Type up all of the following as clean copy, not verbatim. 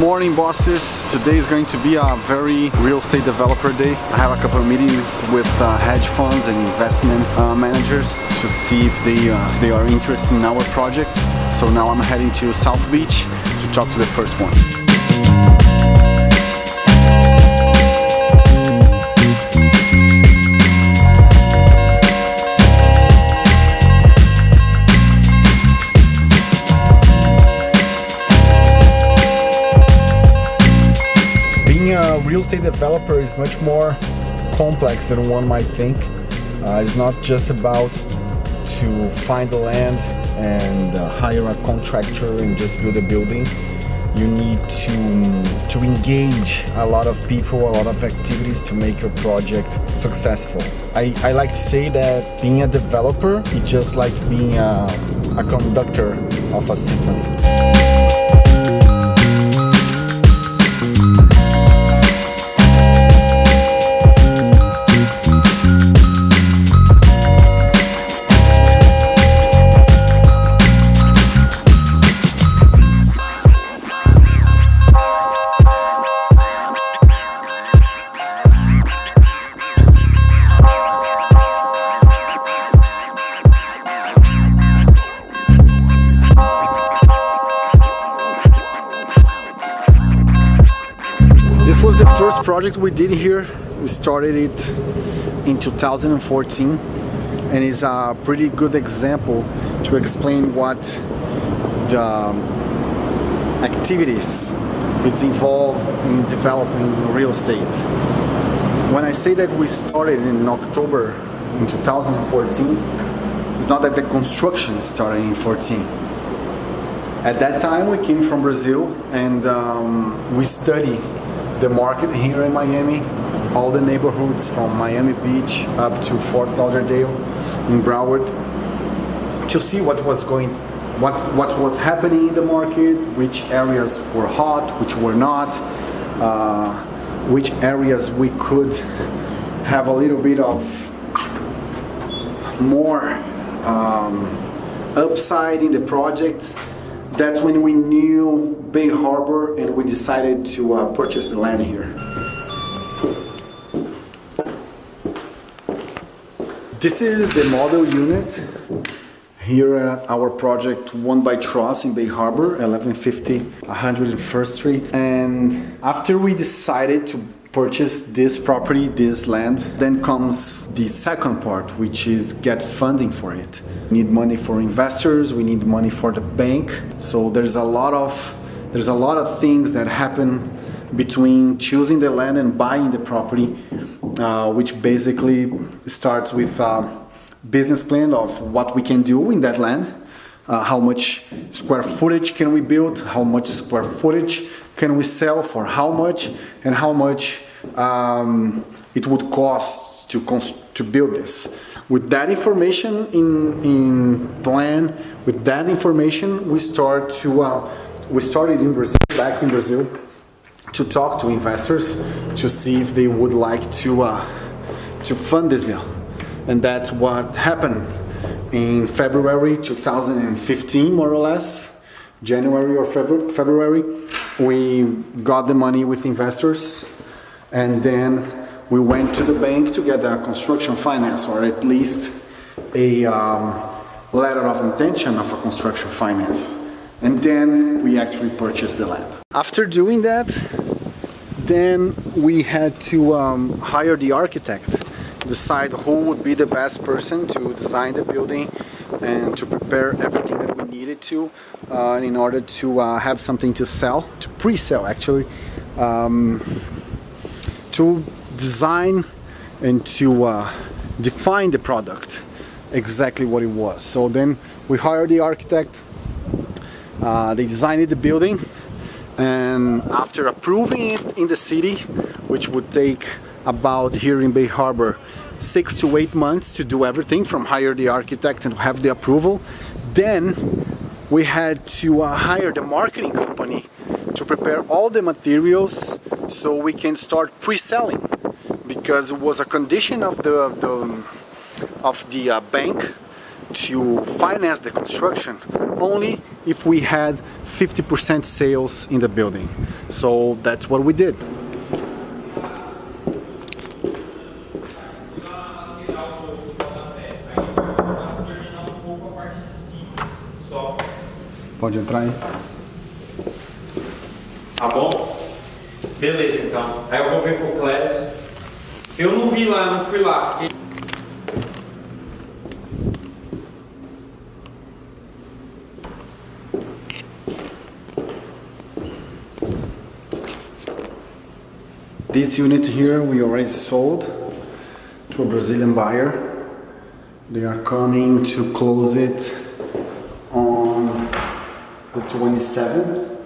morning, bosses. Today is going to be a very real estate developer day. I have a couple of meetings with hedge funds and investment managers to see if they are interested in our projects. So now I'm heading to South Beach to talk to the first one. A real estate developer is much more complex than one might think. It's not just about to find the land and hire a contractor and just build a building. You need to engage a lot of people, a lot of activities to make your project successful. I like to say that being a developer is just like being a conductor of a symphony. This was the first project we did here. We started it in 2014 and is a pretty good example to explain what the activities is involved in developing real estate. When I say that we started in October in 2014, it's not that the construction started in 14. At that time we came from Brazil and we studied the market here in Miami, all the neighborhoods from Miami Beach up to Fort Lauderdale in Broward, to see what was happening in the market, which areas were hot, which were not, which areas we could have a little bit of more upside in the projects. That's when we knew Bay Harbor and we decided to purchase the land here. This is the model unit here at our project One by Truss in Bay Harbor, 1150 101st Street. And after we decided to purchase this property, this land, then comes the second part, which is get funding for it. We need money for investors, we need money for the bank. So there's a lot of things that happen between choosing the land and buying the property, which basically starts with a business plan of what we can do in that land, how much square footage can we build, how much square footage can we sell for how much, and how much it would cost to build this. With that information in plan, with that information, we started in Brazil, back in Brazil, to talk to investors to see if they would like to fund this deal, and that's what happened in February 2015, more or less, January or February. We got the money with investors, and then we went to the bank to get a construction finance, or at least a letter of intention of a construction finance. And then we actually purchased the land. After doing that, then we had to hire the architect, decide who would be the best person to design the building and to prepare everything that we needed to in order to have something to sell, to pre-sell actually, to design and to define the product, exactly what it was. So then we hired the architect, they designed the building, and after approving it in the city, which would take about, here in Bay Harbor, 6 to 8 months to do everything from hire the architect and have the approval, then we had to hire the marketing company to prepare all the materials so we can start pre-selling, because it was a condition of the bank to finance the construction only if we had 50% sales in the building. So that's what we did. Pode entrar aí. Tá bom? Beleza, então. Aí eu vou ver com o Clécio. Eu não vi lá, não fui lá. Fiquei... This unit here we already sold to a Brazilian buyer. They are coming to close it on the 27th,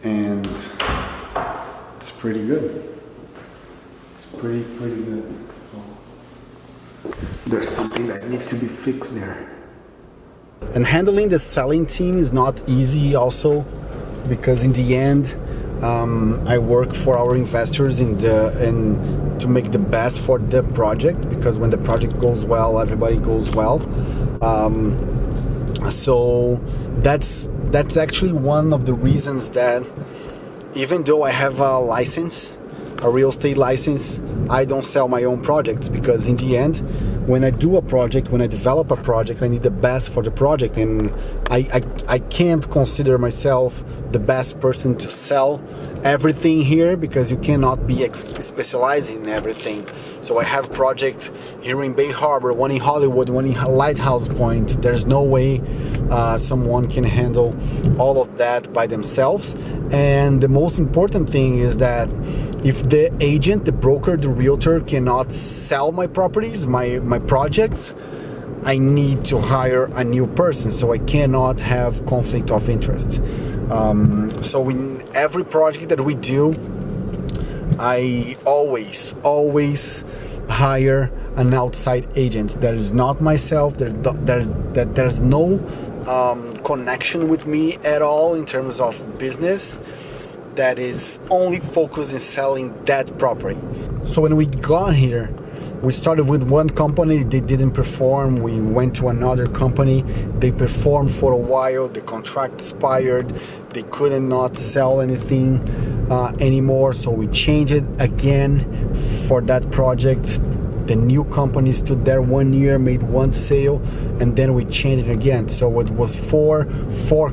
and it's pretty good. It's pretty good. There's something that needs to be fixed there. And handling the selling team is not easy also, because in the end I work for our investors and to make the best for the project, because when the project goes well, everybody goes well. So that's actually one of the reasons that even though I have a license, a real estate license, I don't sell my own projects, because in the end, when I do a project, when I develop a project, I need the best for the project, and I can't consider myself the best person to sell everything here, because you cannot be specializing in everything. So I have projects here in Bay Harbor, one in Hollywood, one in Lighthouse Point. There's no way someone can handle all of that by themselves. And the most important thing is that if the agent, the broker, the realtor cannot sell my properties, my projects, I need to hire a new person, so I cannot have conflict of interest. So in every project that we do, I always hire an outside agent. That is not myself. There's no connection with me at all in terms of business. That is only focused in selling that property. So when we got here, we started with one company, they didn't perform. We went to another company, they performed for a while, the contract expired, they could not sell anything anymore, so we changed it again for that project. The new company stood there 1 year, made one sale, and then we changed it again. So it was four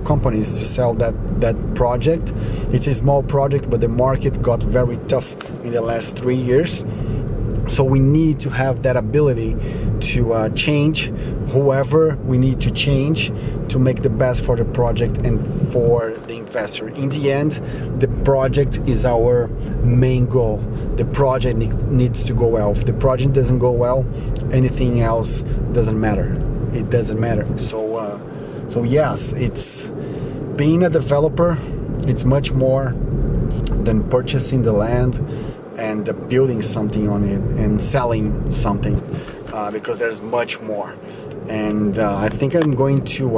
companies to sell that project. It's a small project, but the market got very tough in the last 3 years. So we need to have that ability to change whoever we need to change to make the best for the project and for the investor. In the end, the project is our main goal. The project needs to go well. If the project doesn't go well, anything else doesn't matter. It doesn't matter. So yes, it's being a developer. It's much more than purchasing the land and building something on it and selling something, because there's much more. And I think I'm going to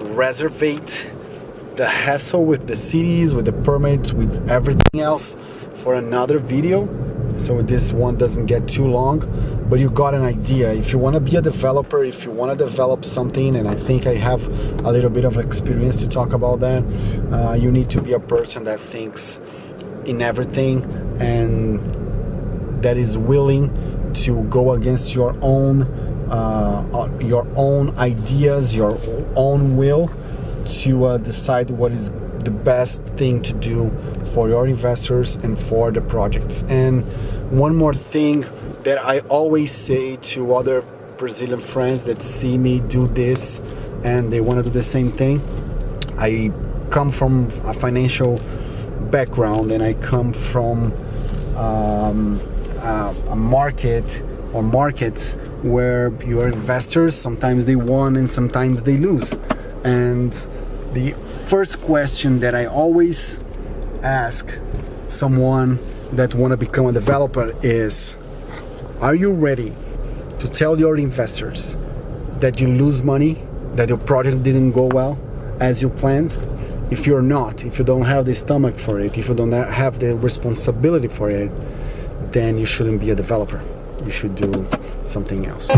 reservate the hassle with the cities, with the permits, with everything else for another video, so this one doesn't get too long. But you got an idea. If you want to be a developer, if you want to develop something, and I think I have a little bit of experience to talk about that, you need to be a person that thinks in everything and that is willing to go against your own ideas, your own will, to decide what is the best thing to do for your investors and for the projects. And one more thing that I always say to other Brazilian friends that see me do this and they want to do the same thing. I come from a financial background, and I come from a market or markets where your investors, sometimes they won and sometimes they lose. And the first question that I always ask someone that want to become a developer is, are you ready to tell your investors that you lose money, that your project didn't go well as you planned? If you're not, if you don't have the stomach for it, if you don't have the responsibility for it, then you shouldn't be a developer. You should do something else.